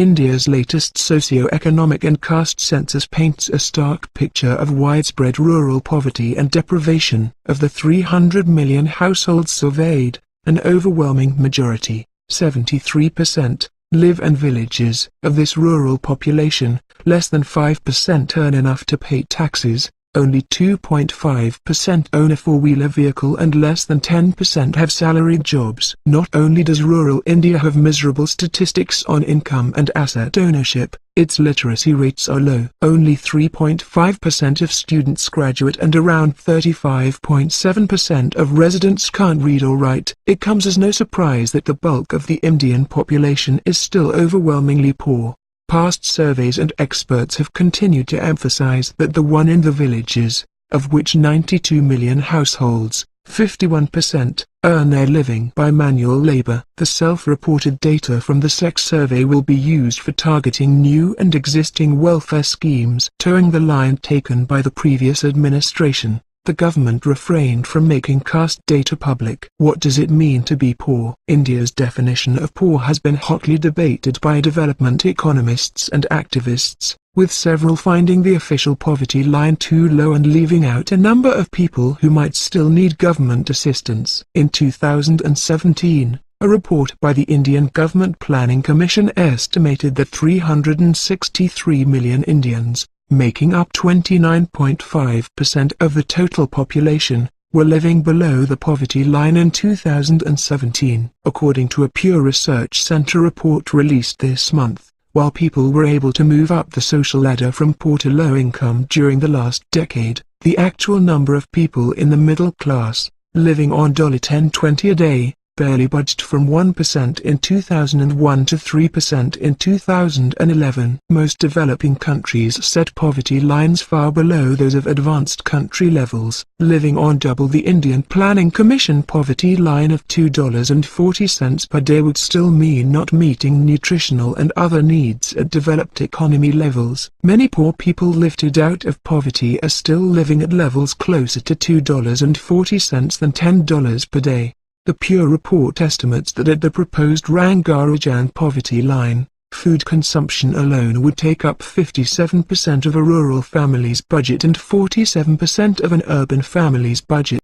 India's latest Socioeconomic and Caste Census paints a stark picture of widespread rural poverty and deprivation. Of the 300 million households surveyed, an overwhelming majority, 73%, live in villages. Of this rural population, less than 5% earn enough to pay taxes, only 2.5% own a four-wheeler vehicle and less than 10% have salaried jobs. Not only does rural India have miserable statistics on income and asset ownership, its literacy rates are low. Only 3.5% of students graduate and around 35.7% of residents can't read or write. It comes as no surprise that the bulk of the Indian population is still overwhelmingly poor. Past surveys and experts have continued to emphasize that the one in the villages, of which 92 million households, 51%, earn their living by manual labor. The self-reported data from the SECC survey will be used for targeting new and existing welfare schemes. Towing the line taken by the previous administration, the government refrained from making caste data public. What does it mean to be poor? India's definition of poor has been hotly debated by development economists and activists, with several finding the official poverty line too low and leaving out a number of people who might still need government assistance. In 2017, a report by the Indian Government Planning Commission estimated that 363 million Indians, making up 29.5% of the total population, were living below the poverty line in 2017. According to a Pew Research Center report released this month, while people were able to move up the social ladder from poor to low income during the last decade, the actual number of people in the middle class, living on $10.20 a day, barely budged from 1% in 2001 to 3% in 2011. Most developing countries set poverty lines far below those of advanced country levels. Living on double the Indian Planning Commission poverty line of $2.40 per day would still mean not meeting nutritional and other needs at developed economy levels. Many poor people lifted out of poverty are still living at levels closer to $2.40 than $10 per day. The Pew report estimates that at the proposed Rangarajan poverty line, food consumption alone would take up 57% of a rural family's budget and 47% of an urban family's budget.